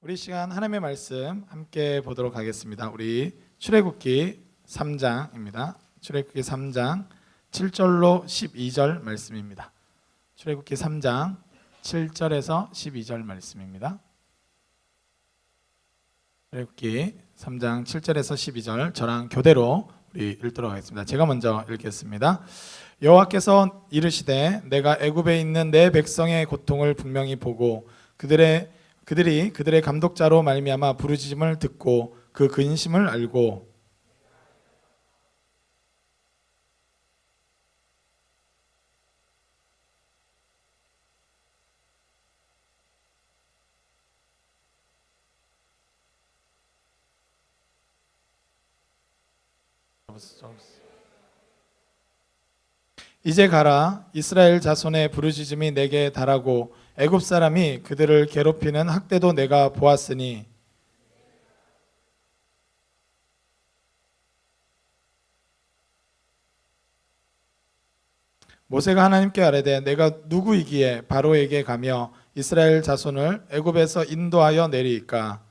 우리 시간 하나님의 말씀 함께 보도록 하겠습니다. 우리 출애굽기 3장입니다. 출애굽기 3장 7절로 12절 말씀입니다. 출애굽기 3장 7절에서 12절 말씀입니다. 출애굽기 3장 7절에서 12절 저랑 교대로 우리 읽도록 하겠습니다. 제가 먼저 읽겠습니다. 여호와께서 이르시되 내가 애굽에 있는 내 백성의 고통을 분명히 보고 그들이 그들의 감독자로 말미암아 부르짖음을 듣고 그 근심을 알고 이제 가라. 이스라엘 자손의 부르짖음이 내게 달하고 애굽 사람이 그들을 괴롭히는 학대도 내가 보았으니 모세가 하나님께 아뢰되 내가 누구이기에 바로에게 가며 이스라엘 자손을 애굽에서 인도하여 내리이까.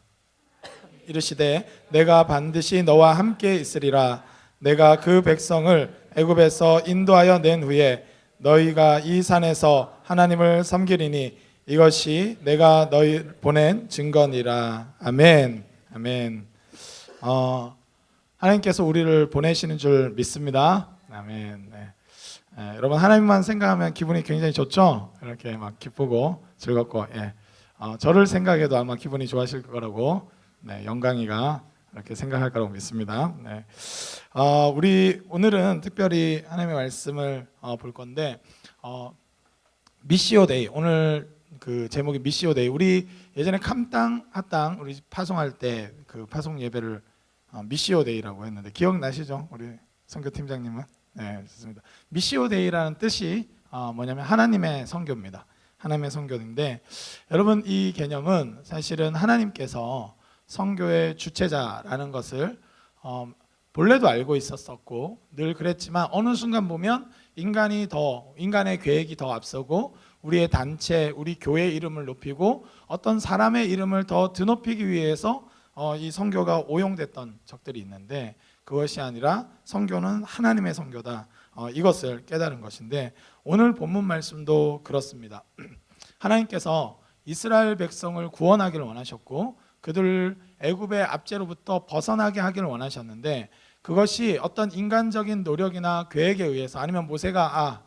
이르시되 내가 반드시 너와 함께 있으리라. 내가 그 백성을 애굽에서 인도하여 낸 후에 너희가 이 산에서 하나님을 섬기리니 이것이 내가 너희 보낸 증거니라. 아멘. 아멘. 하나님께서 우리를 보내시는 줄 믿습니다. 아멘. 네. 여러분 하나님만 생각하면 기분이 굉장히 좋죠. 이렇게 막 기쁘고 즐겁고, 저를 생각해도 아마 기분이 좋아하실 거라고, 영광이가 이렇게 생각할 거라고 믿습니다. 우리 오늘은 특별히 하나님의 말씀을 볼 건데, 미시오 데이, 오늘 그 제목이 미시오 데이. 우리 예전에 캄땅 핫땅 우리 파송할 때 그 파송 예배를 미시오 데이라고 했는데 기억나시죠? 우리 선교팀장님은? 네, 좋습니다. 미시오 데이라는 뜻이 뭐냐면 하나님의 선교입니다. 하나님의 선교인데, 여러분 이 개념은 사실은 하나님께서 선교의 주체자라는 것을 본래도 알고 있었었고 늘 그랬지만 어느 순간 보면 인간의 계획이 더 앞서고 우리의 단체, 우리 교회 이름을 높이고 어떤 사람의 이름을 더 드높이기 위해서 이 선교가 오용됐던 적들이 있는데, 그것이 아니라 선교는 하나님의 선교다, 이것을 깨달은 것인데, 오늘 본문 말씀도 그렇습니다. 하나님께서 이스라엘 백성을 구원하기를 원하셨고 그들을 애굽의 압제로부터 벗어나게 하기를 원하셨는데, 그것이 어떤 인간적인 노력이나 계획에 의해서, 아니면 모세가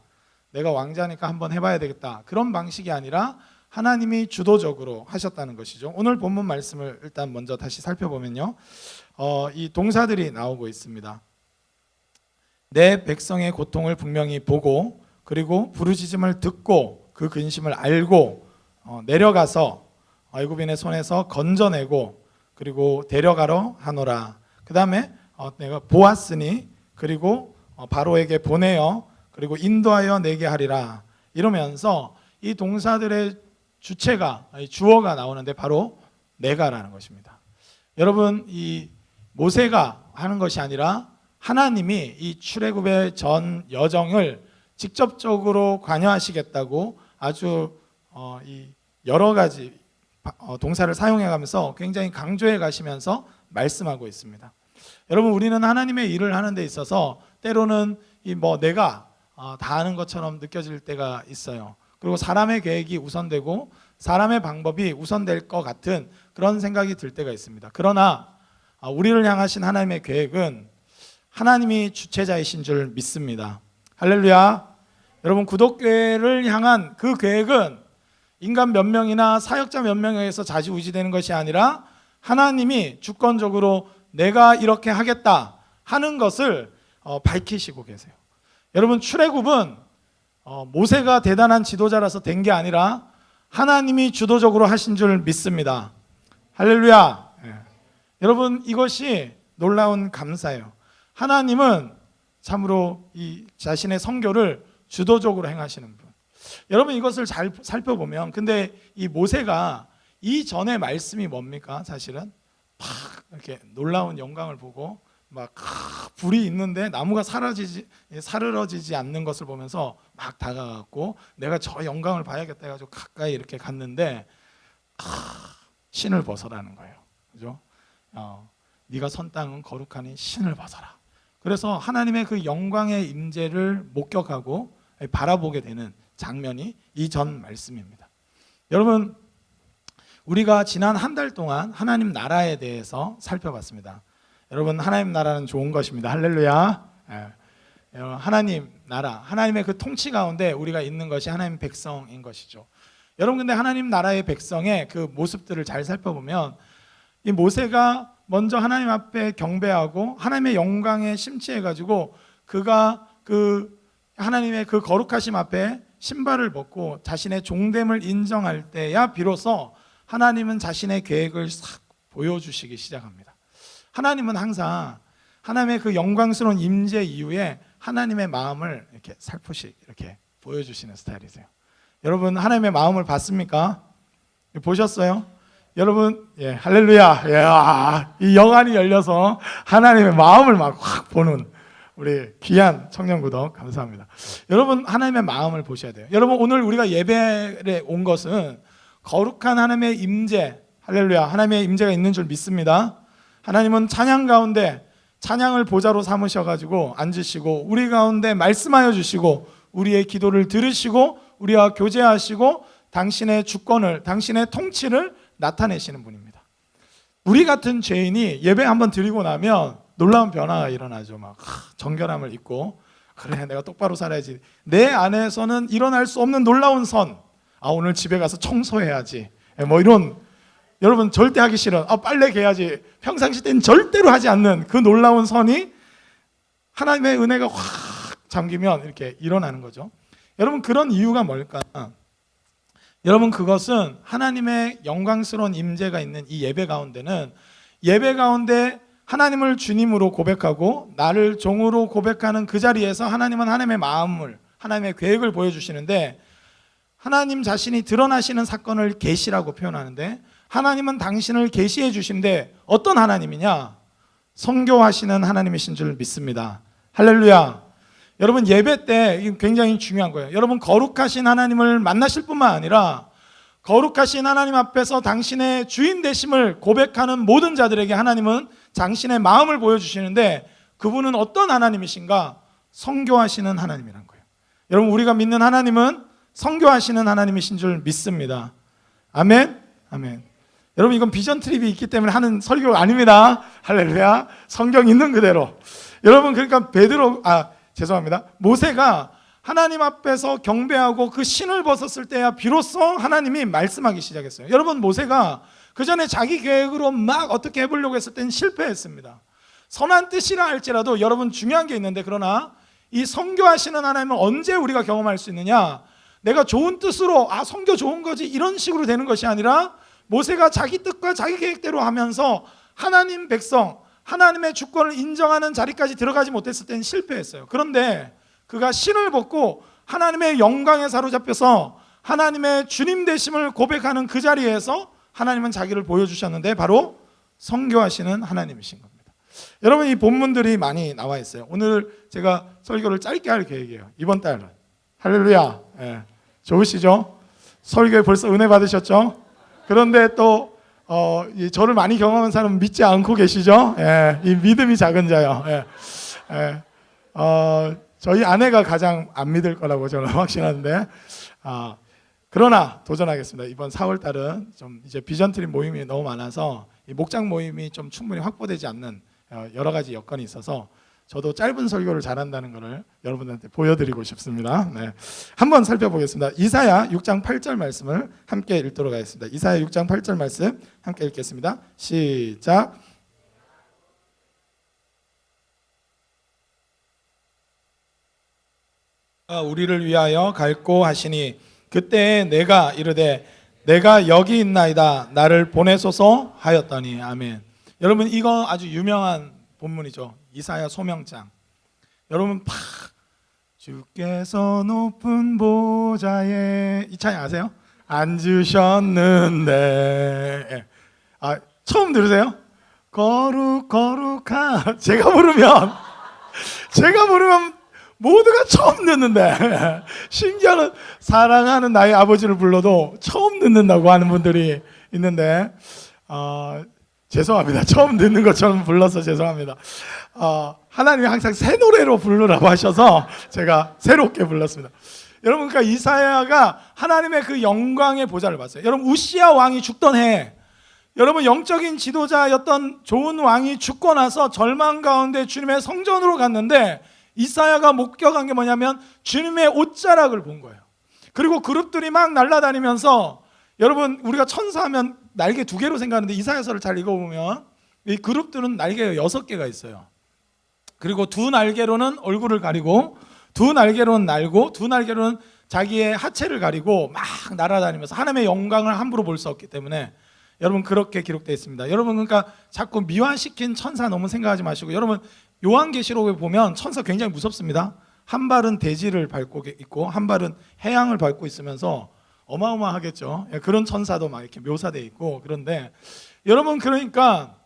내가 왕자니까 한번 해봐야 되겠다, 그런 방식이 아니라 하나님이 주도적으로 하셨다는 것이죠. 오늘 본문 말씀을 일단 먼저 다시 살펴보면요, 이 동사들이 나오고 있습니다. 내 백성의 고통을 분명히 보고 그리고 부르짖음을 듣고 그 근심을 알고 내려가서 애굽인의 손에서 건져내고 그리고 데려가러 하노라. 그 다음에 내가 보았으니 그리고 바로에게 보내어 그리고 인도하여 내게 하리라. 이러면서 이 동사들의 주체가, 주어가 나오는데 바로 내가라는 것입니다. 여러분, 이 모세가 하는 것이 아니라 하나님이 이 출애굽의 전 여정을 직접적으로 관여하시겠다고 아주 이 여러 가지 동사를 사용해가면서 굉장히 강조해 가시면서 말씀하고 있습니다. 여러분, 우리는 하나님의 일을 하는 데 있어서 때로는 내가 다 아는 것처럼 느껴질 때가 있어요. 그리고 사람의 계획이 우선되고 사람의 방법이 우선될 것 같은 그런 생각이 들 때가 있습니다. 그러나 우리를 향하신 하나님의 계획은 하나님이 주체자이신 줄 믿습니다. 할렐루야. 여러분, 구독교회를 향한 그 계획은 인간 몇 명이나 사역자 몇 명에 의해서 좌지우지되는 것이 아니라 하나님이 주권적으로 내가 이렇게 하겠다 하는 것을 밝히시고 계세요. 여러분, 출애굽은 모세가 대단한 지도자라서 된 게 아니라 하나님이 주도적으로 하신 줄 믿습니다. 할렐루야. 여러분, 이것이 놀라운 감사예요. 하나님은 참으로 이 자신의 선교를 주도적으로 행하시는 분. 여러분, 이것을 잘 살펴보면, 근데 이 모세가 이전의 말씀이 뭡니까? 사실은 막 이렇게 놀라운 영광을 보고 막 불이 있는데 나무가 사르러지지 않는 것을 보면서 막 다가갔고, 내가 저 영광을 봐야겠다 해가지고 가까이 이렇게 갔는데 신을 벗어라는 거예요. 그죠? 네가 선 땅은 거룩하니 신을 벗어라. 그래서 하나님의 그 영광의 임재를 목격하고 바라보게 되는 장면이 이 전 말씀입니다. 여러분, 우리가 지난 한 달 동안 하나님 나라에 대해서 살펴봤습니다. 여러분, 하나님 나라는 좋은 것입니다. 할렐루야. 하나님 나라, 하나님의 그 통치 가운데 우리가 있는 것이 하나님 백성인 것이죠. 여러분, 근데 하나님 나라의 백성의 그 모습들을 잘 살펴보면 이 모세가 먼저 하나님 앞에 경배하고 하나님의 영광에 심취해가지고 그가 그 하나님의 그 거룩하심 앞에 신발을 벗고 자신의 종됨을 인정할 때야 비로소 하나님은 자신의 계획을 싹 보여주시기 시작합니다. 하나님은 항상 하나님의 그 영광스러운 임재 이후에 하나님의 마음을 이렇게 살포시 이렇게 보여주시는 스타일이세요. 여러분, 하나님의 마음을 봤습니까? 보셨어요? 여러분, 예, 할렐루야. 예, 이 영안이 열려서 하나님의 마음을 막 확 보는 우리 귀한 청년구독 감사합니다. 여러분, 하나님의 마음을 보셔야 돼요. 여러분, 오늘 우리가 예배에 온 것은 거룩한 하나님의 임재, 할렐루야, 하나님의 임재가 있는 줄 믿습니다. 하나님은 찬양 가운데 찬양을 보좌로 삼으셔가지고 앉으시고 우리 가운데 말씀하여 주시고 우리의 기도를 들으시고 우리와 교제하시고 당신의 주권을, 당신의 통치를 나타내시는 분입니다. 우리 같은 죄인이 예배 한번 드리고 나면 놀라운 변화가 일어나죠. 막 정결함을 입고, 그래 내가 똑바로 살아야지. 내 안에서는 일어날 수 없는 놀라운 선. 오늘 집에 가서 청소해야지. 뭐 이런, 여러분 절대 하기 싫은, 빨래 개야지. 평상시 때는 절대로 하지 않는 그 놀라운 선이 하나님의 은혜가 확 잠기면 이렇게 일어나는 거죠. 여러분, 그런 이유가 뭘까? 여러분, 그것은 하나님의 영광스러운 임재가 있는 이 예배 가운데는 예배 가운데 하나님을 주님으로 고백하고 나를 종으로 고백하는 그 자리에서 하나님은 하나님의 마음을, 하나님의 계획을 보여주시는데, 하나님 자신이 드러나시는 사건을 계시라고 표현하는데, 하나님은 당신을 계시해 주신데 어떤 하나님이냐? 선교하시는 하나님이신 줄 믿습니다. 할렐루야. 여러분, 예배 때 굉장히 중요한 거예요. 여러분, 거룩하신 하나님을 만나실 뿐만 아니라 거룩하신 하나님 앞에서 당신의 주인 되심을 고백하는 모든 자들에게 하나님은 당신의 마음을 보여주시는데, 그분은 어떤 하나님이신가? 선교하시는 하나님이란 거예요. 여러분, 우리가 믿는 하나님은 선교하시는 하나님이신 줄 믿습니다. 아멘? 아멘. 여러분, 이건 비전 트립이 있기 때문에 하는 설교가 아닙니다. 할렐루야. 성경 있는 그대로. 여러분, 그러니까 죄송합니다. 모세가 하나님 앞에서 경배하고 그 신을 벗었을 때야 비로소 하나님이 말씀하기 시작했어요. 여러분, 모세가 그 전에 자기 계획으로 막 어떻게 해보려고 했을 때는 실패했습니다. 선한 뜻이라 할지라도 여러분, 중요한 게 있는데, 그러나 이 선교하시는 하나님은 언제 우리가 경험할 수 있느냐? 내가 좋은 뜻으로 선교 좋은 거지 이런 식으로 되는 것이 아니라, 모세가 자기 뜻과 자기 계획대로 하면서 하나님 백성, 하나님의 주권을 인정하는 자리까지 들어가지 못했을 때는 실패했어요. 그런데 그가 신을 벗고 하나님의 영광에 사로잡혀서 하나님의 주님 되심을 고백하는 그 자리에서 하나님은 자기를 보여주셨는데 바로 선교하시는 하나님이신 겁니다. 여러분, 이 본문들이 많이 나와 있어요. 오늘 제가 설교를 짧게 할 계획이에요. 이번 달은. 할렐루야. 예. 좋으시죠? 설교에 벌써 은혜 받으셨죠? 그런데 또 저를 많이 경험한 사람은 믿지 않고 계시죠? 예. 이 믿음이 작은 자요. 예. 예. 저희 아내가 가장 안 믿을 거라고 저는 확신하는데, 그러나 도전하겠습니다. 이번 4월 달은 좀 이제 비전 트립 모임이 너무 많아서 이 목장 모임이 좀 충분히 확보되지 않는 여러 가지 여건이 있어서 저도 짧은 설교를 잘한다는 것을 여러분들한테 보여드리고 싶습니다. 네. 한번 살펴보겠습니다. 이사야 6장 8절 말씀을 함께 읽도록 하겠습니다. 이사야 6장 8절 말씀 함께 읽겠습니다. 시작. 우리를 위하여 갈고 하시니 그때 내가 이르되 내가 여기 있나이다 나를 보내소서 하였더니. 아멘. 여러분, 이거 아주 유명한 본문이죠. 이사야 소명장. 여러분, 주께서 높은 보좌에, 이 찬양 아세요? 앉으셨는데. 처음 들으세요? 거룩한. 제가 부르면 모두가 처음 듣는데, 심지어는 사랑하는 나의 아버지를 불러도 처음 듣는다고 하는 분들이 있는데, 죄송합니다. 처음 듣는 것처럼 불러서 죄송합니다. 하나님이 항상 새 노래로 부르라고 하셔서 제가 새롭게 불렀습니다. 여러분, 그러니까 이사야가 하나님의 그 영광의 보좌를 봤어요. 여러분, 우시야 왕이 죽던 해, 여러분 영적인 지도자였던 좋은 왕이 죽고 나서 절망 가운데 주님의 성전으로 갔는데 이사야가 목격한 게 뭐냐면 주님의 옷자락을 본 거예요. 그리고 그룹들이 막 날아다니면서, 여러분 우리가 천사하면 날개 2개로 생각하는데 이사야서를 잘 읽어보면 이 그룹들은 날개가 6개가 있어요. 그리고 2 날개로는 얼굴을 가리고, 2 날개로는 날고, 2 날개로는 자기의 하체를 가리고 막 날아다니면서 하나님의 영광을 함부로 볼 수 없기 때문에, 여러분 그렇게 기록되어 있습니다. 여러분 그러니까 자꾸 미화시킨 천사 너무 생각하지 마시고, 여러분 요한계시록에 보면 천사 굉장히 무섭습니다. 한 발은 대지를 밟고 있고 한 발은 해양을 밟고 있으면서 어마어마하겠죠. 그런 천사도 막 이렇게 묘사되어 있고. 그런데 여러분, 그러니까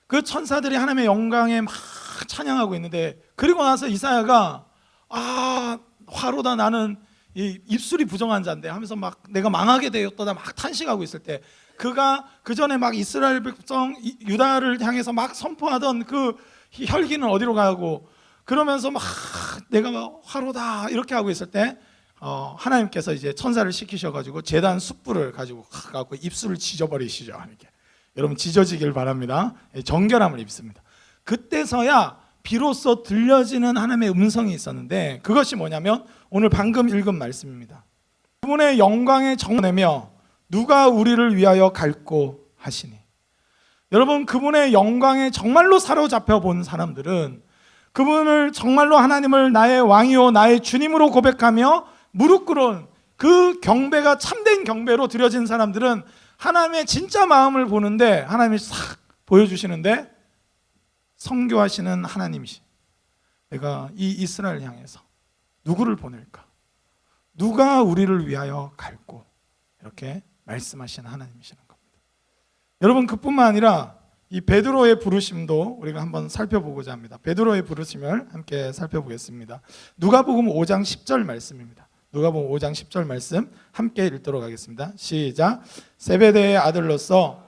그 천사들이 하나님의 영광에 막 찬양하고 있는데, 그리고 나서 이사야가 화로다, 나는 이 입술이 부정한 자인데 하면서 막 내가 망하게 되었다 막 탄식하고 있을 때, 그가 그 전에 막 이스라엘 백성 유다를 향해서 막 선포하던 그 혈기는 어디로 가고, 그러면서 막 내가 막 화로다 이렇게 하고 있을 때 하나님께서 이제 천사를 시키셔가지고 제단 숯불을 가지고 갖고 입술을 지져버리시죠. 이렇게 여러분 지져지길 바랍니다. 정결함을 입습니다. 그때서야 비로소 들려지는 하나님의 음성이 있었는데, 그것이 뭐냐면 오늘 방금 읽은 말씀입니다. 그분의 영광에 정내며 누가 우리를 위하여 갈고 하시니. 여러분, 그분의 영광에 정말로 사로잡혀 본 사람들은, 그분을 정말로 하나님을 나의 왕이요 나의 주님으로 고백하며 무릎 꿇은 그 경배가 참된 경배로 드려진 사람들은 하나님의 진짜 마음을 보는데, 하나님이 싹 보여주시는데 성교하시는 하나님이시. 내가 이 이스라엘 향해서 누구를 보낼까? 누가 우리를 위하여 갈고? 이렇게 말씀하시는 하나님이시는 겁니다. 여러분, 그뿐만 아니라 이 베드로의 부르심도 우리가 한번 살펴보고자 합니다. 베드로의 부르심을 함께 살펴보겠습니다. 누가복음 5장 10절 말씀입니다. 누가복음 5장 10절 말씀 함께 읽도록 하겠습니다. 시작. 세베대의 아들로서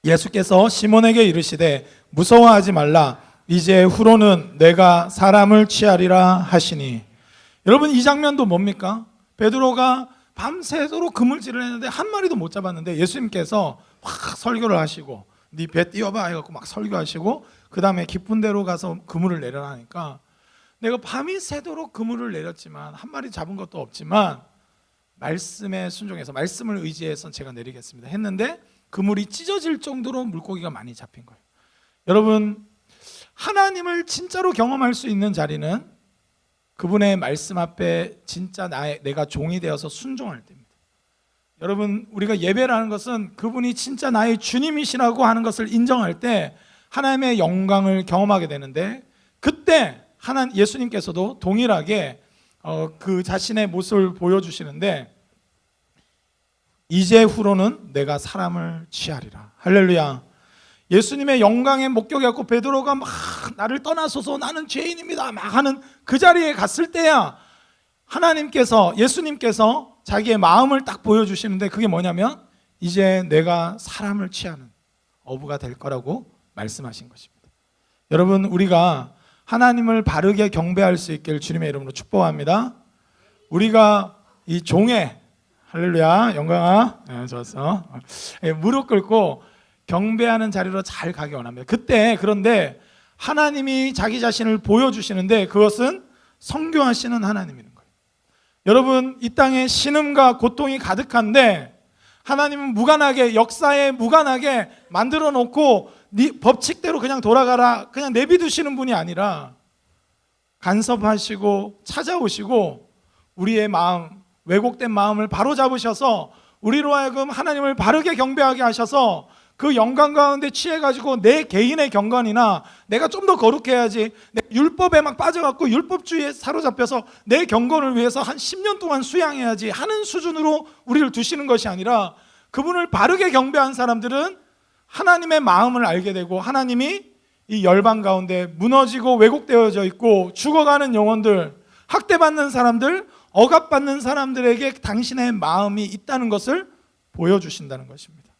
예수께서 시몬에게 이르시되 무서워하지 말라, 이제 후로는 내가 사람을 취하리라 하시니. 여러분, 이 장면도 뭡니까? 베드로가 밤새도록 그물질을 했는데 한 마리도 못 잡았는데 예수님께서 확 설교를 하시고, 네 배 띄워봐 해갖고 막 설교하시고, 그 다음에 깊은 데로 가서 그물을 내려라 하니까, 내가 밤이 새도록 그물을 내렸지만 한 마리 잡은 것도 없지만 말씀에 순종해서 말씀을 의지해서 제가 내리겠습니다 했는데 그물이 찢어질 정도로 물고기가 많이 잡힌 거예요. 여러분, 하나님을 진짜로 경험할 수 있는 자리는 그분의 말씀 앞에 진짜 내가 종이 되어서 순종할 때입니다. 여러분, 우리가 예배라는 것은 그분이 진짜 나의 주님이시라고 하는 것을 인정할 때 하나님의 영광을 경험하게 되는데, 그때 예수님께서도 동일하게 그 자신의 모습을 보여주시는데, 이제 후로는 내가 사람을 취하리라. 할렐루야. 예수님의 영광에 목격해갖고 베드로가 막 나를 떠나소서 나는 죄인입니다 막 하는 그 자리에 갔을 때야 예수님께서 자기의 마음을 딱 보여주시는데, 그게 뭐냐면 이제 내가 사람을 취하는 어부가 될 거라고 말씀하신 것입니다. 여러분, 우리가 하나님을 바르게 경배할 수 있기를 주님의 이름으로 축복합니다. 우리가 이 종의, 할렐루야, 영광아, 좋았어, 무릎 꿇고 경배하는 자리로 잘 가기 원합니다. 그런데 하나님이 자기 자신을 보여주시는데 그것은 선교하시는 하나님인 거예요. 여러분, 이 땅에 신음과 고통이 가득한데 하나님은 무관하게, 역사에 무관하게 만들어 놓고 네 법칙대로 그냥 돌아가라, 그냥 내비두시는 분이 아니라 간섭하시고 찾아오시고 우리의 마음, 왜곡된 마음을 바로잡으셔서 우리로 하여금 하나님을 바르게 경배하게 하셔서 그 영광 가운데 취해가지고 내 개인의 경건이나 내가 좀 더 거룩해야지, 내 율법에 막 빠져갖고 율법주의에 사로잡혀서 내 경건을 위해서 한 10년 동안 수양해야지 하는 수준으로 우리를 두시는 것이 아니라, 그분을 바르게 경배한 사람들은 하나님의 마음을 알게 되고, 하나님이 이 열방 가운데 무너지고 왜곡되어져 있고 죽어가는 영혼들, 학대받는 사람들, 억압받는 사람들에게 당신의 마음이 있다는 것을 보여주신다는 것입니다.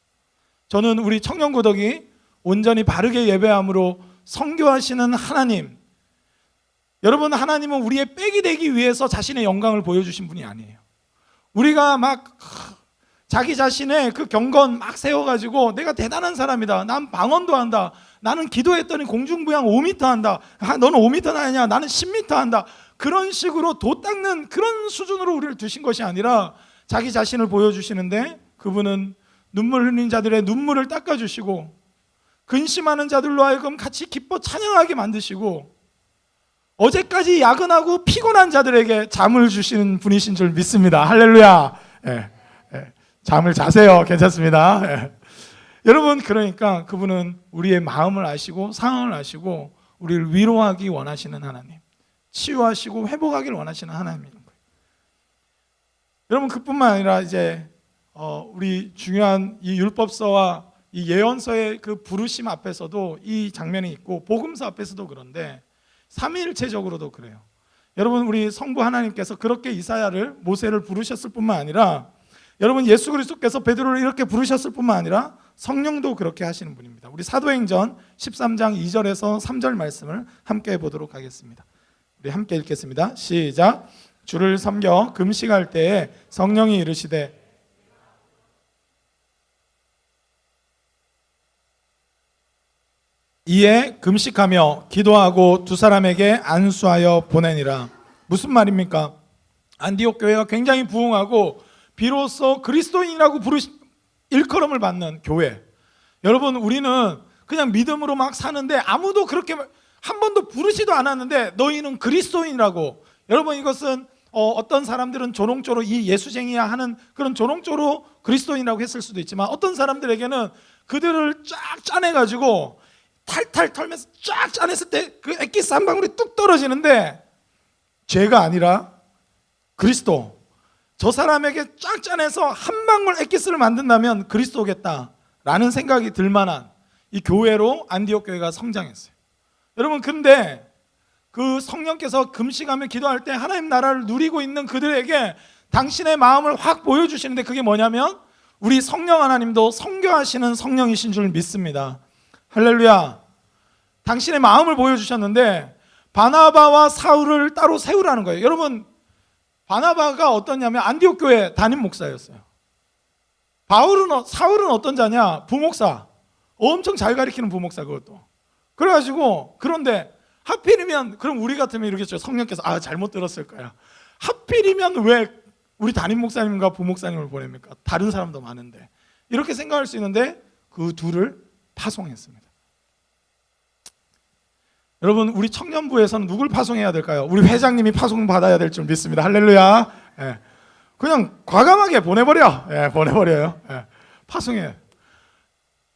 저는 우리 청년고덕이 온전히 바르게 예배함으로 선교하시는 하나님, 여러분, 하나님은 우리의 빽이 되기 위해서 자신의 영광을 보여주신 분이 아니에요. 우리가 막 자기 자신의 그 경건 막 세워가지고 내가 대단한 사람이다, 난 방언도 한다, 나는 기도했더니 공중부양 5m 한다, 너는 5m는 아니냐, 나는 10m 한다, 그런 식으로 도 닦는 그런 수준으로 우리를 두신 것이 아니라 자기 자신을 보여주시는데, 그분은 눈물 흘린 자들의 눈물을 닦아주시고 근심하는 자들로 하여금 같이 기뻐 찬양하게 만드시고 어제까지 야근하고 피곤한 자들에게 잠을 주시는 분이신 줄 믿습니다. 할렐루야. 잠을 자세요. 괜찮습니다. 여러분, 그러니까 그분은 우리의 마음을 아시고 상황을 아시고 우리를 위로하기 원하시는 하나님, 치유하시고 회복하기를 원하시는 하나님인 거예요. 여러분, 그뿐만 아니라 이제 우리 중요한 이 율법서와 이 예언서의 그 부르심 앞에서도 이 장면이 있고 복음서 앞에서도 그런데 삼위일체적으로도 그래요. 여러분, 우리 성부 하나님께서 그렇게 이사야를, 모세를 부르셨을 뿐만 아니라 여러분, 예수 그리스도께서 베드로를 이렇게 부르셨을 뿐만 아니라 성령도 그렇게 하시는 분입니다. 우리 사도행전 13장 2절에서 3절 말씀을 함께 보도록 하겠습니다. 우리 함께 읽겠습니다. 시작. 주를 섬겨 금식할 때에 성령이 이르시되 이에 금식하며 기도하고 두 사람에게 안수하여 보내니라. 무슨 말입니까? 안디옥 교회가 굉장히 부흥하고 비로소 그리스도인이라고 일컬음을 받는 교회. 여러분, 우리는 그냥 믿음으로 막 사는데 아무도 그렇게 한 번도 부르지도 않았는데 너희는 그리스도인이라고. 여러분, 이것은 어떤 사람들은 조롱조로 이 예수쟁이야 하는 그런 조롱조로 그리스도인이라고 했을 수도 있지만, 어떤 사람들에게는 그들을 쫙 짜내가지고 탈탈 털면서 쫙 짜냈을 때 그 엑기스 한 방울이 뚝 떨어지는데 죄가 아니라 그리스도, 저 사람에게 쫙 짜내서 한 방울 엑기스를 만든다면 그리스도겠다라는 생각이 들 만한 이 교회로 안디옥 교회가 성장했어요. 여러분, 근데 그 성령께서 금식하며 기도할 때 하나님 나라를 누리고 있는 그들에게 당신의 마음을 확 보여주시는데, 그게 뭐냐면 우리 성령 하나님도 선교하시는 성령이신 줄 믿습니다. 할렐루야. 당신의 마음을 보여주셨는데 바나바와 사울을 따로 세우라는 거예요. 여러분, 바나바가 어떠냐면 안디옥 교회 담임 목사였어요. 사울은 어떤 자냐? 부목사. 엄청 잘 가리키는 부목사. 그것도 그래가지고, 그런데 하필이면, 그럼 우리 같으면 이러겠죠. 성령께서 잘못 들었을 거야. 하필이면 왜 우리 담임 목사님과 부목사님을 보냅니까? 다른 사람도 많은데. 이렇게 생각할 수 있는데 그 둘을 파송했습니다. 여러분, 우리 청년부에서는 누굴 파송해야 될까요? 우리 회장님이 파송받아야 될 줄 믿습니다. 할렐루야. 그냥 과감하게 보내버려요. 파송해.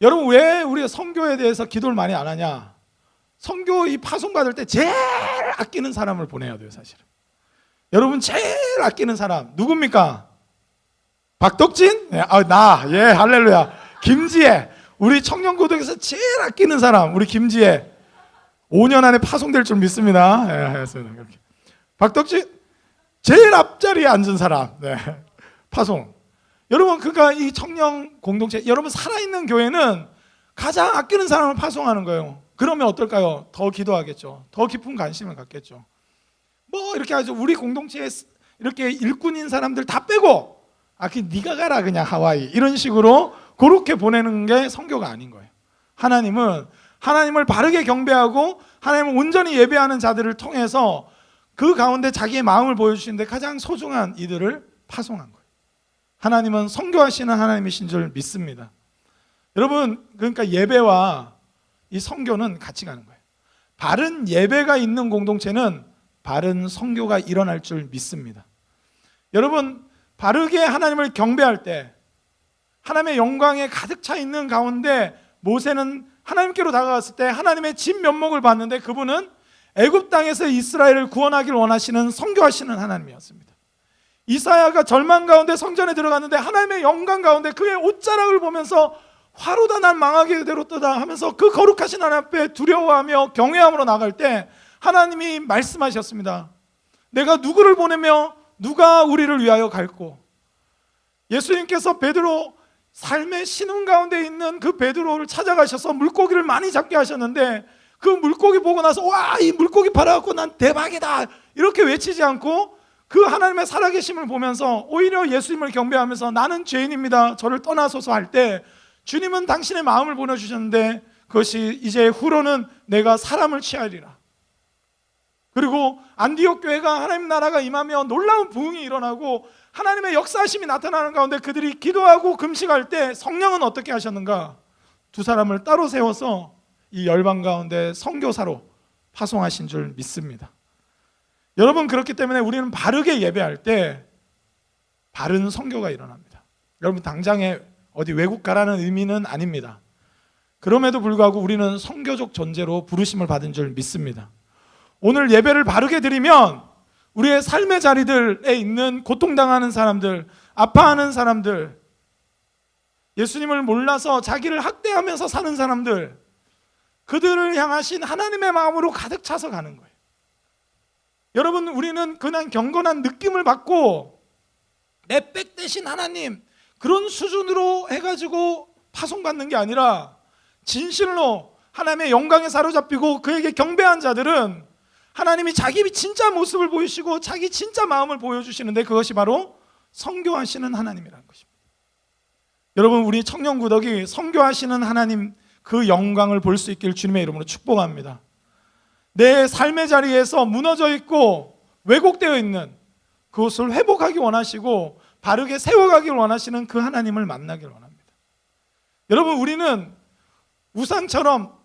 여러분, 왜 우리가 선교에 대해서 기도를 많이 안 하냐? 선교 이 파송받을 때 제일 아끼는 사람을 보내야 돼요, 사실은. 여러분, 제일 아끼는 사람 누굽니까? 박덕진? 할렐루야. 김지혜. 우리 청년고등에서 제일 아끼는 사람, 우리 김지혜. 5년 안에 파송될 줄 믿습니다. 박덕진 제일 앞자리에 앉은 사람. 파송. 여러분, 그러니까 이 청년 공동체, 여러분 살아있는 교회는 가장 아끼는 사람을 파송하는 거예요. 그러면 어떨까요? 더 기도하겠죠. 더 깊은 관심을 갖겠죠. 이렇게 하죠. 우리 공동체에 이렇게 일꾼인 사람들 다 빼고 네가 가라 그냥 하와이, 이런 식으로 그렇게 보내는 게 선교가 아닌 거예요. 하나님을 바르게 경배하고 하나님을 온전히 예배하는 자들을 통해서 그 가운데 자기의 마음을 보여주시는데 가장 소중한 이들을 파송한 거예요. 하나님은 선교하시는 하나님이신 줄 믿습니다. 여러분, 그러니까 예배와 이 선교는 같이 가는 거예요. 바른 예배가 있는 공동체는 바른 선교가 일어날 줄 믿습니다. 여러분, 바르게 하나님을 경배할 때 하나님의 영광에 가득 차 있는 가운데 모세는 하나님께로 다가갔을 때 하나님의 진면목을 봤는데 그분은 애굽 땅에서 이스라엘을 구원하기를 원하시는 선교하시는 하나님이었습니다. 이사야가 절망 가운데 성전에 들어갔는데 하나님의 영광 가운데 그의 옷자락을 보면서 화로다 난 망하게 되었도다 하면서 그 거룩하신 하나님 앞에 두려워하며 경외함으로 나갈 때 하나님이 말씀하셨습니다. 내가 누구를 보내며 누가 우리를 위하여 갈고? 예수님께서 베드로 삶의 신음 가운데 있는 그 베드로를 찾아가셔서 물고기를 많이 잡게 하셨는데 그 물고기 보고 나서 와, 이 물고기 팔아갖고 난 대박이다 이렇게 외치지 않고 그 하나님의 살아계심을 보면서 오히려 예수님을 경배하면서 나는 죄인입니다, 저를 떠나소서 할 때 주님은 당신의 마음을 보내주셨는데 그것이 이제 후로는 내가 사람을 취하리라. 그리고 안디옥 교회가 하나님 나라가 임하며 놀라운 부흥이 일어나고 하나님의 역사하심이 나타나는 가운데 그들이 기도하고 금식할 때 성령은 어떻게 하셨는가? 두 사람을 따로 세워서 이 열방 가운데 선교사로 파송하신 줄 믿습니다. 여러분, 그렇기 때문에 우리는 바르게 예배할 때 바른 선교가 일어납니다. 여러분, 당장에 어디 외국 가라는 의미는 아닙니다. 그럼에도 불구하고 우리는 선교적 존재로 부르심을 받은 줄 믿습니다. 오늘 예배를 바르게 드리면 우리의 삶의 자리들에 있는 고통당하는 사람들, 아파하는 사람들, 예수님을 몰라서 자기를 학대하면서 사는 사람들, 그들을 향하신 하나님의 마음으로 가득 차서 가는 거예요. 여러분, 우리는 그냥 경건한 느낌을 받고 내 백 대신 하나님 그런 수준으로 해가지고 파송받는 게 아니라 진실로 하나님의 영광에 사로잡히고 그에게 경배한 자들은 하나님이 자기 진짜 모습을 보이시고 자기 진짜 마음을 보여주시는데 그것이 바로 선교하시는 하나님이라는 것입니다. 여러분, 우리 청년구덕이 선교하시는 하나님 그 영광을 볼 수 있길 주님의 이름으로 축복합니다. 내 삶의 자리에서 무너져 있고 왜곡되어 있는 그것을 회복하기 원하시고 바르게 세워가길 원하시는 그 하나님을 만나길 원합니다. 여러분, 우리는 우상처럼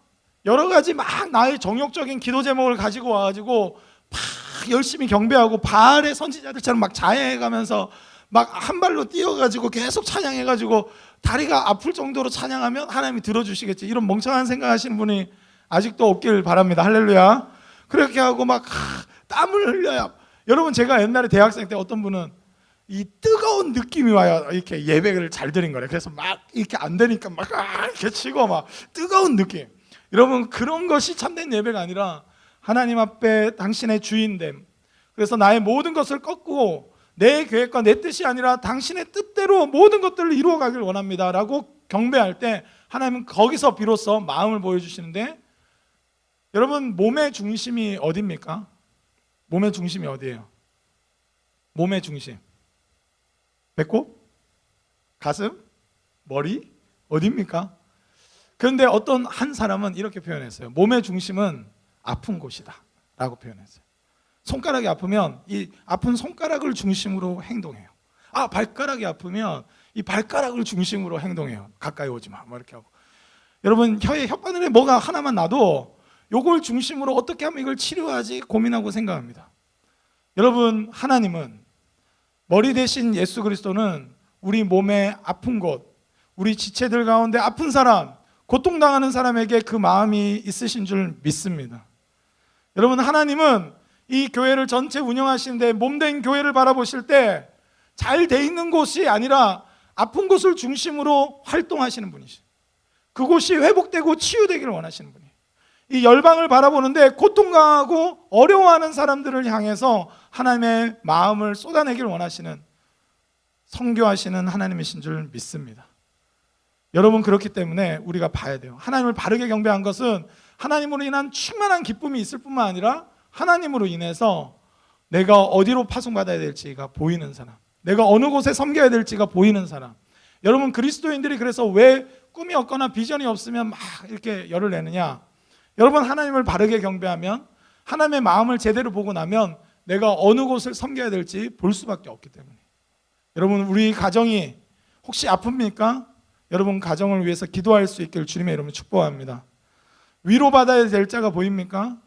여러 가지 막 나의 정욕적인 기도 제목을 가지고 와가지고 막 열심히 경배하고 바알의 선지자들처럼 막 자해해가면서 막 한 발로 뛰어가지고 계속 찬양해가지고 다리가 아플 정도로 찬양하면 하나님이 들어주시겠지, 이런 멍청한 생각하시는 분이 아직도 없길 바랍니다. 할렐루야. 그렇게 하고 막 땀을 흘려야. 여러분, 제가 옛날에 대학생 때 어떤 분은 이 뜨거운 느낌이 와야 이렇게 예배를 잘 드린 거래. 그래서 막 이렇게 안 되니까 막 이렇게 치고 막 뜨거운 느낌. 여러분, 그런 것이 참된 예배가 아니라 하나님 앞에 당신의 주인됨, 그래서 나의 모든 것을 꺾고 내 계획과 내 뜻이 아니라 당신의 뜻대로 모든 것들을 이루어가길 원합니다 라고 경배할 때 하나님은 거기서 비로소 마음을 보여주시는데, 여러분, 몸의 중심이 어디입니까? 몸의 중심이 어디예요? 몸의 중심, 배꼽? 가슴? 머리? 어디입니까? 그런데 어떤 한 사람은 이렇게 표현했어요. 몸의 중심은 아픈 곳이다 라고 표현했어요. 손가락이 아프면 이 아픈 손가락을 중심으로 행동해요. 아, 발가락이 아프면 이 발가락을 중심으로 행동해요. 가까이 오지 마, 뭐 이렇게 하고. 여러분, 혀에 혓바늘에 뭐가 하나만 나도 요걸 중심으로 어떻게 하면 이걸 치료하지 고민하고 생각합니다. 여러분, 하나님은, 머리 대신 예수 그리스도는 우리 몸의 아픈 곳, 우리 지체들 가운데 아픈 사람, 고통당하는 사람에게 그 마음이 있으신 줄 믿습니다. 여러분, 하나님은 이 교회를 전체 운영하시는데 몸된 교회를 바라보실 때 잘 돼 있는 곳이 아니라 아픈 곳을 중심으로 활동하시는 분이시죠. 그곳이 회복되고 치유되기를 원하시는 분이에요. 이 열방을 바라보는데 고통당하고 어려워하는 사람들을 향해서 하나님의 마음을 쏟아내기를 원하시는, 선교하시는 하나님이신 줄 믿습니다. 여러분, 그렇기 때문에 우리가 봐야 돼요. 하나님을 바르게 경배한 것은 하나님으로 인한 충만한 기쁨이 있을 뿐만 아니라 하나님으로 인해서 내가 어디로 파송받아야 될지가 보이는 사람, 내가 어느 곳에 섬겨야 될지가 보이는 사람. 여러분, 그리스도인들이 그래서 왜 꿈이 없거나 비전이 없으면 막 이렇게 열을 내느냐? 여러분, 하나님을 바르게 경배하면, 하나님의 마음을 제대로 보고 나면 내가 어느 곳을 섬겨야 될지 볼 수밖에 없기 때문에. 여러분, 우리 가정이 혹시 아픕니까? 여러분, 가정을 위해서 기도할 수 있기를 주님의 이름으로 축복합니다. 위로받아야 될 자가 보입니까?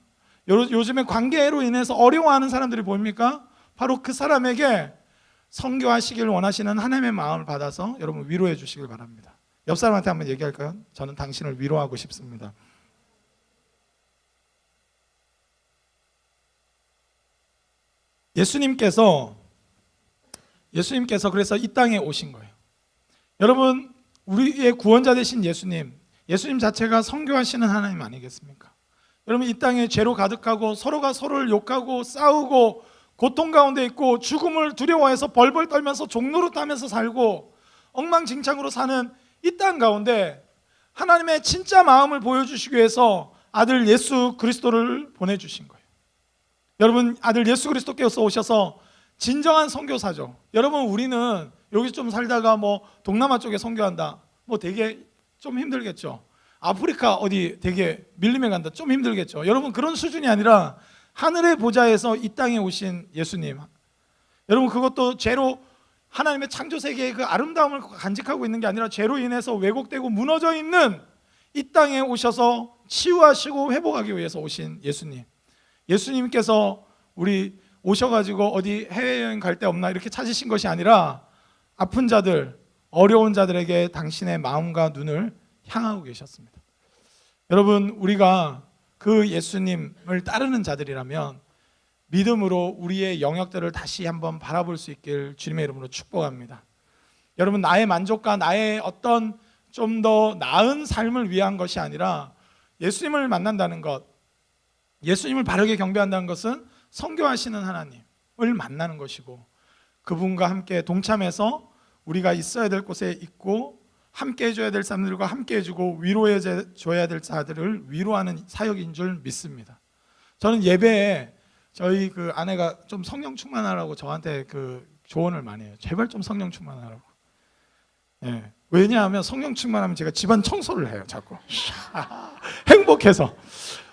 요즘에 관계로 인해서 어려워하는 사람들이 보입니까? 바로 그 사람에게 선교하시길 원하시는 하나님의 마음을 받아서 여러분 위로해 주시길 바랍니다. 옆 사람한테 한번 얘기할까요? 저는 당신을 위로하고 싶습니다. 예수님께서 그래서 이 땅에 오신 거예요. 여러분, 우리의 구원자 되신 예수님 자체가 선교하시는 하나님 아니겠습니까? 여러분, 이 땅에 죄로 가득하고 서로가 서로를 욕하고 싸우고 고통 가운데 있고 죽음을 두려워해서 벌벌 떨면서 종로를 타면서 살고 엉망진창으로 사는 이 땅 가운데 하나님의 진짜 마음을 보여주시기 위해서 아들 예수 그리스도를 보내주신 거예요. 여러분, 아들 예수 그리스도께서 오셔서 진정한 선교사죠. 여러분, 우리는 여기 좀 살다가 뭐 동남아 쪽에 선교한다, 뭐 되게 좀 힘들겠죠. 아프리카 어디 되게 밀림에 간다, 좀 힘들겠죠. 여러분, 그런 수준이 아니라 하늘의 보좌에서 이 땅에 오신 예수님, 여러분, 그것도 죄로 하나님의 창조 세계의 그 아름다움을 간직하고 있는 게 아니라 죄로 인해서 왜곡되고 무너져 있는 이 땅에 오셔서 치유하시고 회복하기 위해서 오신 예수님. 예수님께서 우리 오셔가지고 어디 해외여행 갈 데 없나 이렇게 찾으신 것이 아니라 아픈 자들, 어려운 자들에게 당신의 마음과 눈을 향하고 계셨습니다. 여러분, 우리가 그 예수님을 따르는 자들이라면 믿음으로 우리의 영역들을 다시 한번 바라볼 수 있길 주님의 이름으로 축복합니다. 여러분, 나의 만족과 나의 어떤 좀 더 나은 삶을 위한 것이 아니라 예수님을 만난다는 것, 예수님을 바르게 경배한다는 것은 선교하시는 하나님을 만나는 것이고, 그분과 함께 동참해서 우리가 있어야 될 곳에 있고 함께 해줘야 될 사람들과 함께 해주고 위로해줘야 될 자들을 위로하는 사역인 줄 믿습니다. 저는 예배에 저희 그 아내가 좀 성령 충만하라고 저한테 그 조언을 많이 해요. 제발 좀 성령 충만하라고. 예. 왜냐하면 성령 충만하면 제가 집안 청소를 해요, 자꾸. 행복해서,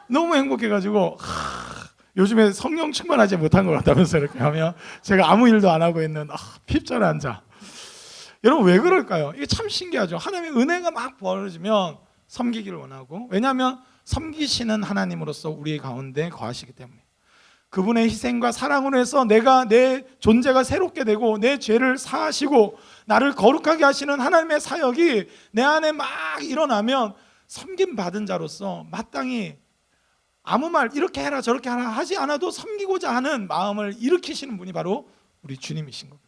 너무 행복해가지고 요즘에 성령 충만하지 못한 것 같다면서 이렇게 하면 제가 아무 일도 안 하고 있는 핍절에 앉아. 여러분, 왜 그럴까요? 이게 참 신기하죠. 하나님의 은혜가 막 벌어지면 섬기기를 원하고, 왜냐하면 섬기시는 하나님으로서 우리 가운데 거하시기 때문에, 그분의 희생과 사랑으로 해서 내 존재가 새롭게 되고 내 죄를 사하시고 나를 거룩하게 하시는 하나님의 사역이 내 안에 막 일어나면 섬김받은 자로서 마땅히 아무 말 이렇게 해라 저렇게 하라 하지 않아도 섬기고자 하는 마음을 일으키시는 분이 바로 우리 주님이신 겁니다.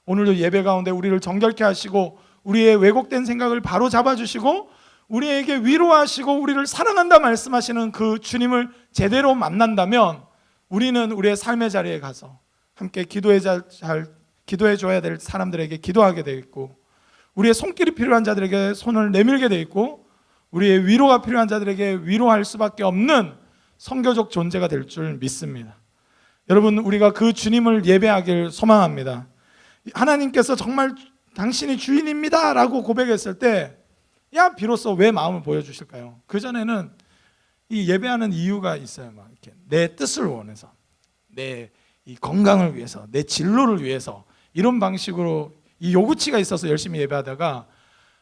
오늘도 예배 가운데 우리를 정결케 하시고 우리의 왜곡된 생각을 바로 잡아주시고 우리에게 위로하시고 우리를 사랑한다 말씀하시는 그 주님을 제대로 만난다면 우리는 우리의 삶의 자리에 가서 함께 기도해줘야 될 사람들에게 기도하게 되어 있고, 우리의 손길이 필요한 자들에게 손을 내밀게 되어 있고, 우리의 위로가 필요한 자들에게 위로할 수밖에 없는 선교적 존재가 될 줄 믿습니다. 여러분, 우리가 그 주님을 예배하길 소망합니다. 하나님께서 정말 당신이 주인입니다 라고 고백했을 때 비로소 왜 마음을 보여주실까요? 그전에는 이 예배하는 이유가 있어요. 막 이렇게 내 뜻을 원해서, 내 이 건강을 위해서, 내 진로를 위해서, 이런 방식으로 이 요구치가 있어서 열심히 예배하다가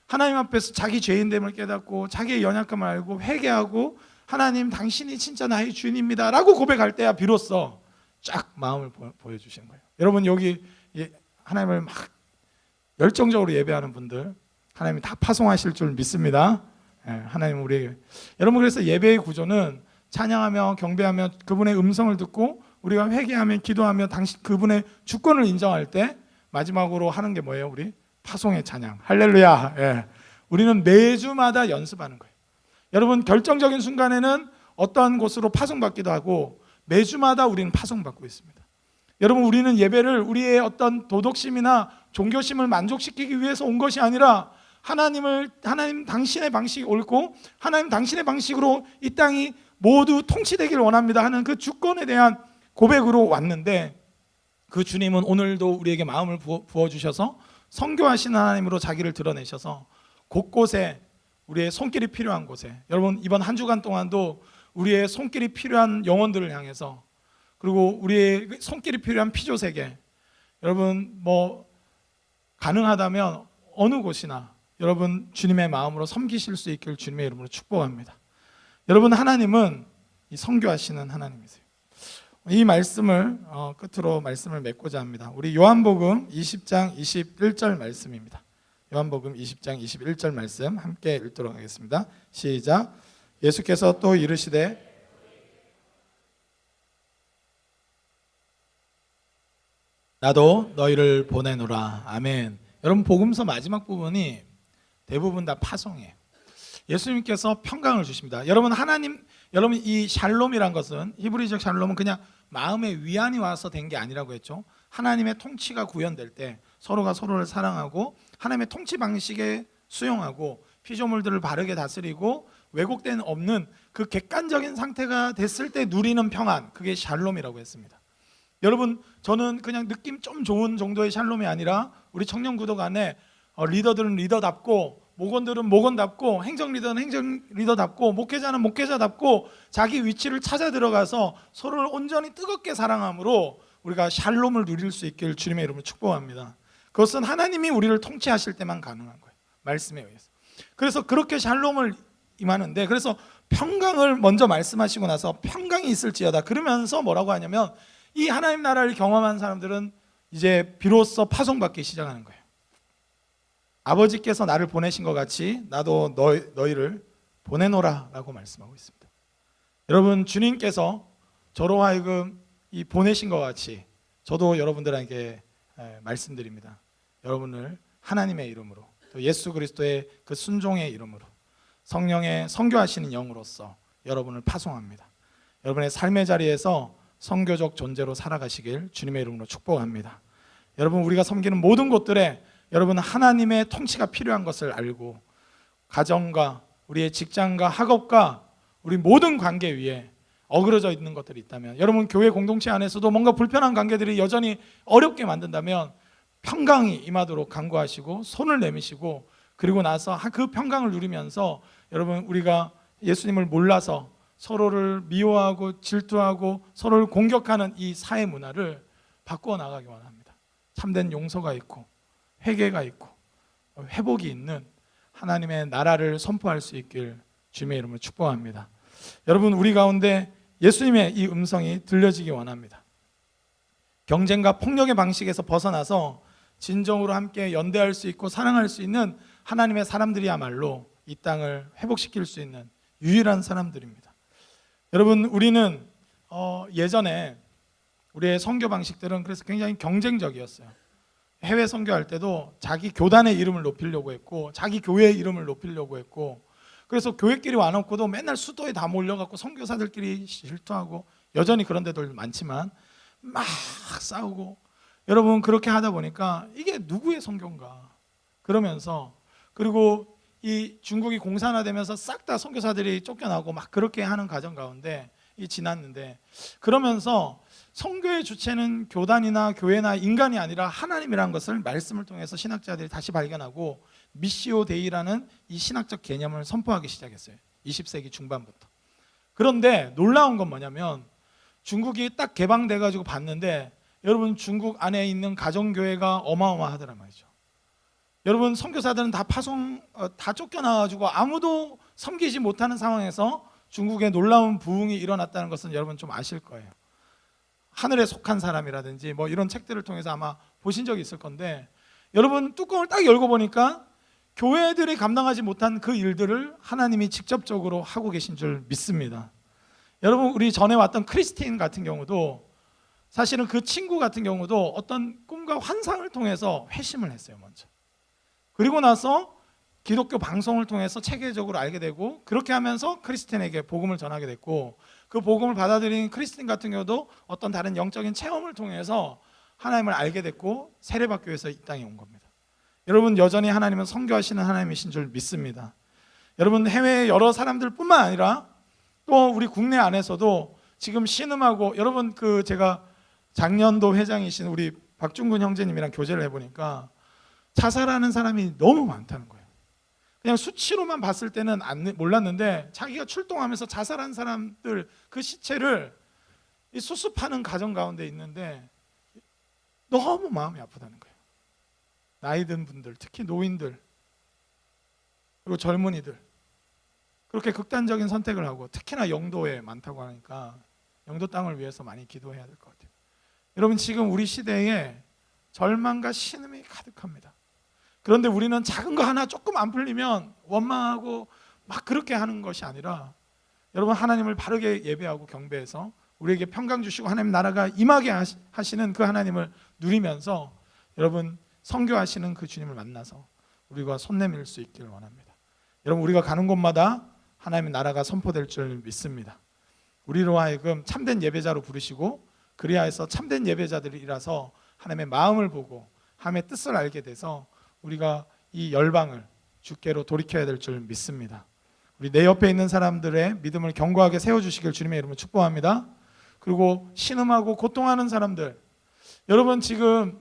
하나님 앞에서 자기 죄인됨을 깨닫고 자기의 연약함을 알고 회개하고 하나님 당신이 진짜 나의 주인입니다 라고 고백할 때야 비로소 쫙 마음을 보여주시는 거예요. 여러분, 여기 하나님을 막 열정적으로 예배하는 분들 하나님이 다 파송하실 줄 믿습니다. 하나님 우리에게, 여러분, 그래서 예배의 구조는 찬양하며 경배하며 그분의 음성을 듣고 우리가 회개하며 기도하며 당신 그분의 주권을 인정할 때 마지막으로 하는 게 뭐예요? 우리 파송의 찬양, 할렐루야. 우리는 매주마다 연습하는 거예요. 여러분, 결정적인 순간에는 어떠한 곳으로 파송받기도 하고 매주마다 우리는 파송받고 있습니다. 여러분, 우리는 예배를 우리의 어떤 도덕심이나 종교심을 만족시키기 위해서 온 것이 아니라 하나님 당신의 방식이 옳고 하나님 당신의 방식으로 이 땅이 모두 통치되기를 원합니다 하는 그 주권에 대한 고백으로 왔는데, 그 주님은 오늘도 우리에게 마음을 부어주셔서 선교하시는 하나님으로 자기를 드러내셔서 곳곳에 우리의 손길이 필요한 곳에, 여러분 이번 한 주간 동안도 우리의 손길이 필요한 영혼들을 향해서, 그리고 우리의 손길이 필요한 피조세계, 여러분 뭐 가능하다면 어느 곳이나 여러분 주님의 마음으로 섬기실 수 있길 주님의 이름으로 축복합니다. 여러분, 하나님은 이 선교하시는 하나님이세요. 이 말씀을 끝으로 말씀을 맺고자 합니다. 우리 요한복음 20장 21절 말씀입니다. 요한복음 20장 21절 말씀 함께 읽도록 하겠습니다. 시작. 예수께서 또 이르시되 나도 너희를 보내노라. 아멘. 여러분, 복음서 마지막 부분이 대부분 다 파송이에요. 예수님께서 평강을 주십니다. 여러분 이 샬롬이란 것은 히브리적 샬롬은 그냥 마음의 위안이 와서 된 게 아니라고 했죠. 하나님의 통치가 구현될 때 서로가 서로를 사랑하고 하나님의 통치 방식에 수용하고 피조물들을 바르게 다스리고 왜곡된 없는 그 객관적인 상태가 됐을 때 누리는 평안, 그게 샬롬이라고 했습니다. 여러분, 저는 그냥 느낌 좀 좋은 정도의 샬롬이 아니라 우리 청년 구독 안에 리더들은 리더답고 목원들은 목원답고 행정 리더는 행정 리더답고 목회자는 목회자답고 자기 위치를 찾아 들어가서 서로를 온전히 뜨겁게 사랑함으로 우리가 샬롬을 누릴 수 있길 주님의 이름으로 축복합니다. 그것은 하나님이 우리를 통치하실 때만 가능한 거예요. 말씀에 의해서. 그래서 그렇게 샬롬을 임하는데, 그래서 평강을 먼저 말씀하시고 나서 평강이 있을지어다 그러면서 뭐라고 하냐면, 이 하나님 나라를 경험한 사람들은 이제 비로소 파송받기 시작하는 거예요. 아버지께서 나를 보내신 것 같이 나도 너희를 보내노라 라고 말씀하고 있습니다. 여러분, 주님께서 저로 하여금 이 보내신 것 같이 저도 여러분들에게 말씀드립니다. 여러분을 하나님의 이름으로, 또 예수 그리스도의 그 순종의 이름으로, 성령의 선교하시는 영으로서 여러분을 파송합니다. 여러분의 삶의 자리에서 선교적 존재로 살아가시길 주님의 이름으로 축복합니다. 여러분, 우리가 섬기는 모든 곳들에 여러분 하나님의 통치가 필요한 것을 알고, 가정과 우리의 직장과 학업과 우리 모든 관계 위에 어그러져 있는 것들이 있다면, 여러분 교회 공동체 안에서도 뭔가 불편한 관계들이 여전히 어렵게 만든다면 평강이 임하도록 간구하시고 손을 내미시고, 그리고 나서 그 평강을 누리면서 여러분 우리가 예수님을 몰라서 서로를 미워하고 질투하고 서로를 공격하는 이 사회 문화를 바꾸어 나가기 원합니다. 참된 용서가 있고 회개가 있고 회복이 있는 하나님의 나라를 선포할 수 있길 주님의 이름으로 축복합니다. 여러분, 우리 가운데 예수님의 이 음성이 들려지기 원합니다. 경쟁과 폭력의 방식에서 벗어나서 진정으로 함께 연대할 수 있고 사랑할 수 있는 하나님의 사람들이야말로 이 땅을 회복시킬 수 있는 유일한 사람들입니다. 여러분, 우리는 예전에 우리의 선교 방식들은 그래서 굉장히 경쟁적이었어요. 해외 선교할 때도 자기 교단의 이름을 높이려고 했고 자기 교회의 이름을 높이려고 했고, 그래서 교회끼리 와놓고도 맨날 수도에 다 몰려갖고 선교사들끼리 질투하고, 여전히 그런 데도 많지만 막 싸우고, 여러분 그렇게 하다 보니까 이게 누구의 선교인가 그러면서, 그리고 이 중국이 공산화되면서 싹 다 선교사들이 쫓겨나고 막 그렇게 하는 과정 가운데 지났는데, 그러면서 선교의 주체는 교단이나 교회나 인간이 아니라 하나님이라는 것을 말씀을 통해서 신학자들이 다시 발견하고 미시오 데이라는 이 신학적 개념을 선포하기 시작했어요. 20세기 중반부터. 그런데 놀라운 건 뭐냐면, 중국이 딱 개방돼 가지고 봤는데 여러분 중국 안에 있는 가정교회가 어마어마하더란 말이죠. 여러분 선교사들은 다 쫓겨나가지고 아무도 섬기지 못하는 상황에서 중국에 놀라운 부흥이 일어났다는 것은 여러분 좀 아실 거예요. 하늘에 속한 사람이라든지 뭐 이런 책들을 통해서 아마 보신 적이 있을 건데, 여러분 뚜껑을 딱 열고 보니까 교회들이 감당하지 못한 그 일들을 하나님이 직접적으로 하고 계신 줄 믿습니다. 여러분, 우리 전에 왔던 크리스틴 같은 경우도 사실은 그 친구 같은 경우도 어떤 꿈과 환상을 통해서 회심을 했어요, 먼저. 그리고 나서 기독교 방송을 통해서 체계적으로 알게 되고, 그렇게 하면서 크리스틴에게 복음을 전하게 됐고, 그 복음을 받아들인 크리스틴 같은 경우도 어떤 다른 영적인 체험을 통해서 하나님을 알게 됐고 세례받기 위해서 이 땅에 온 겁니다. 여러분, 여전히 하나님은 선교하시는 하나님이신 줄 믿습니다. 여러분, 해외의 여러 사람들 뿐만 아니라 또 우리 국내 안에서도 지금 신음하고, 여러분 제가 작년도 회장이신 우리 박중근 형제님이랑 교제를 해보니까 자살하는 사람이 너무 많다는 거예요. 그냥 수치로만 봤을 때는 몰랐는데 자기가 출동하면서 자살한 사람들 그 시체를 수습하는 가정 가운데 있는데 너무 마음이 아프다는 거예요. 나이 든 분들, 특히 노인들, 그리고 젊은이들, 그렇게 극단적인 선택을 하고, 특히나 영도에 많다고 하니까 영도 땅을 위해서 많이 기도해야 될 것 같아요. 여러분, 지금 우리 시대에 절망과 신음이 가득합니다. 그런데 우리는 작은 거 하나 조금 안 풀리면 원망하고 막 그렇게 하는 것이 아니라, 여러분 하나님을 바르게 예배하고 경배해서 우리에게 평강 주시고 하나님 나라가 임하게 하시는 그 하나님을 누리면서 여러분 선교하시는 그 주님을 만나서 우리가 손 내밀 수 있기를 원합니다. 여러분 우리가 가는 곳마다 하나님의 나라가 선포될 줄 믿습니다. 우리로 하여금 참된 예배자로 부르시고 그리하여서 참된 예배자들이라서 하나님의 마음을 보고 하나님의 뜻을 알게 돼서 우리가 이 열방을 주께로 돌이켜야 될 줄 믿습니다. 우리 내 옆에 있는 사람들의 믿음을 견고하게 세워주시길 주님의 이름으로 축복합니다. 그리고 신음하고 고통하는 사람들, 여러분 지금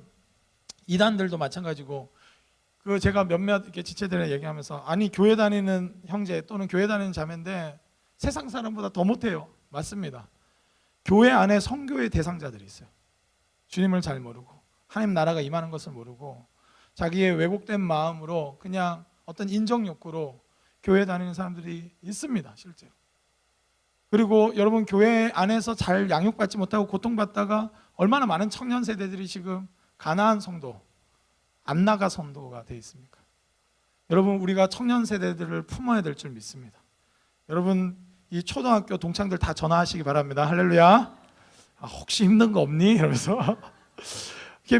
이단들도 마찬가지고 그 제가 몇몇 이렇게 지체들에 얘기하면서 아니 교회 다니는 형제 또는 교회 다니는 자매인데 세상 사람보다 더 못해요. 맞습니다. 교회 안에 선교의 대상자들이 있어요. 주님을 잘 모르고 하나님 나라가 임하는 것을 모르고 자기의 왜곡된 마음으로 그냥 어떤 인정 욕구로 교회 다니는 사람들이 있습니다. 실제로. 그리고 여러분 교회 안에서 잘 양육받지 못하고 고통받다가 얼마나 많은 청년 세대들이 지금 가나안 성도, 안 나가 성도가 되어 있습니까? 여러분 우리가 청년 세대들을 품어야 될 줄 믿습니다. 여러분 이 초등학교 동창들 다 전화하시기 바랍니다. 할렐루야. 혹시 힘든 거 없니? 이러면서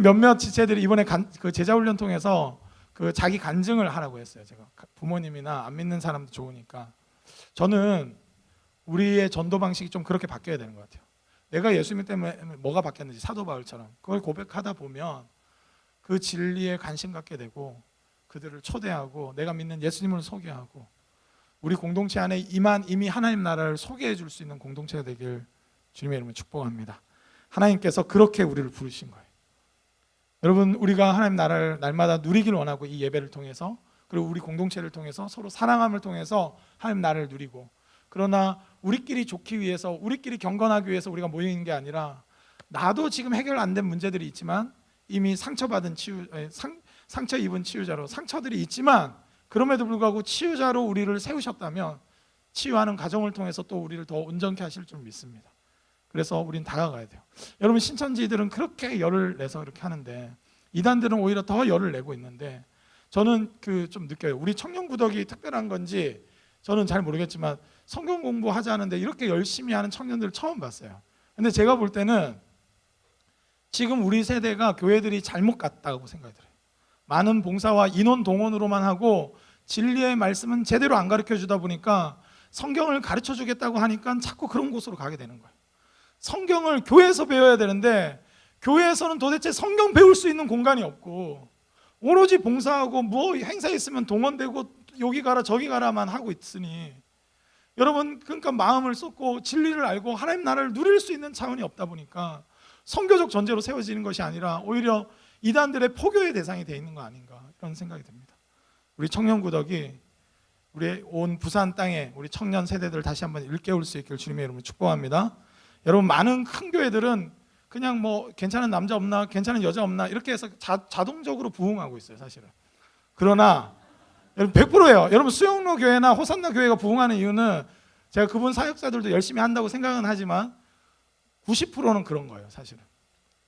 몇몇 지체들이 이번에 그 제자훈련 통해서 그 자기 간증을 하라고 했어요. 제가 부모님이나 안 믿는 사람도 좋으니까 저는 우리의 전도 방식이 좀 그렇게 바뀌어야 되는 것 같아요. 내가 예수님 때문에 뭐가 바뀌었는지 사도 바울처럼 그걸 고백하다 보면 그 진리에 관심 갖게 되고 그들을 초대하고 내가 믿는 예수님을 소개하고 우리 공동체 안에 이미 하나님 나라를 소개해 줄 수 있는 공동체가 되길 주님의 이름으로 축복합니다. 하나님께서 그렇게 우리를 부르신 거예요. 여러분 우리가 하나님 나라를 날마다 누리길 원하고 이 예배를 통해서 그리고 우리 공동체를 통해서 서로 사랑함을 통해서 하나님 나라를 누리고 그러나 우리끼리 좋기 위해서 우리끼리 경건하기 위해서 우리가 모이는 게 아니라 나도 지금 해결 안 된 문제들이 있지만 이미 상처 입은 치유자로 상처들이 있지만 그럼에도 불구하고 치유자로 우리를 세우셨다면 치유하는 과정을 통해서 또 우리를 더 온전케 하실 줄 믿습니다. 그래서 우린 다가가야 돼요. 여러분 신천지들은 그렇게 열을 내서 이렇게 하는데 이단들은 오히려 더 열을 내고 있는데 저는 좀 느껴요. 우리 청년구덕이 특별한 건지 저는 잘 모르겠지만 성경 공부하지 않은데 이렇게 열심히 하는 청년들을 처음 봤어요. 근데 제가 볼 때는 지금 우리 세대가 교회들이 잘못 갔다고 생각이 들어요. 많은 봉사와 인원 동원으로만 하고 진리의 말씀은 제대로 안 가르쳐 주다 보니까 성경을 가르쳐 주겠다고 하니까 자꾸 그런 곳으로 가게 되는 거예요. 성경을 교회에서 배워야 되는데 교회에서는 도대체 성경 배울 수 있는 공간이 없고 오로지 봉사하고 뭐 행사 있으면 동원되고 여기 가라 저기 가라만 하고 있으니 여러분 그러니까 마음을 쏟고 진리를 알고 하나님 나라를 누릴 수 있는 차원이 없다 보니까 선교적 전제로 세워지는 것이 아니라 오히려 이단들의 포교의 대상이 되어 있는 거 아닌가 이런 생각이 듭니다. 우리 청년구덕이 우리 온 부산 땅에 우리 청년 세대들을 다시 한번 일깨울 수 있길 주님의 이름으로 축복합니다. 여러분 많은 큰 교회들은 그냥 뭐 괜찮은 남자 없나 괜찮은 여자 없나 이렇게 해서 자동적으로 부흥하고 있어요 사실은. 그러나 여러분 100%예요. 여러분 수영로 교회나 호산나 교회가 부흥하는 이유는 제가 그분 사역자들도 열심히 한다고 생각은 하지만 90%는 그런 거예요 사실은.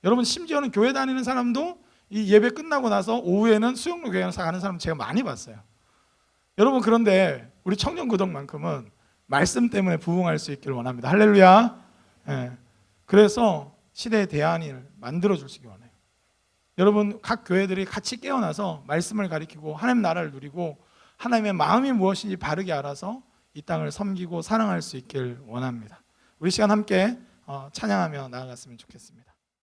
여러분 심지어는 교회 다니는 사람도 이 예배 끝나고 나서 오후에는 수영로 교회 가는 사람 제가 많이 봤어요. 여러분 그런데 우리 청년구덕만큼은 말씀 때문에 부흥할 수 있기를 원합니다. 할렐루야. 예. 그래서 시대의 대안을 만들어 주시기 원해요. 여러분 각 교회들이 같이 깨어나서 말씀을 가리키고 하나님 나라를 누리고 하나님의 마음이 무엇인지 바르게 알아서 이 땅을 섬기고 사랑할 수 있길 원합니다. 우리 시간 함께 찬양하며 나아갔으면 좋겠습니다.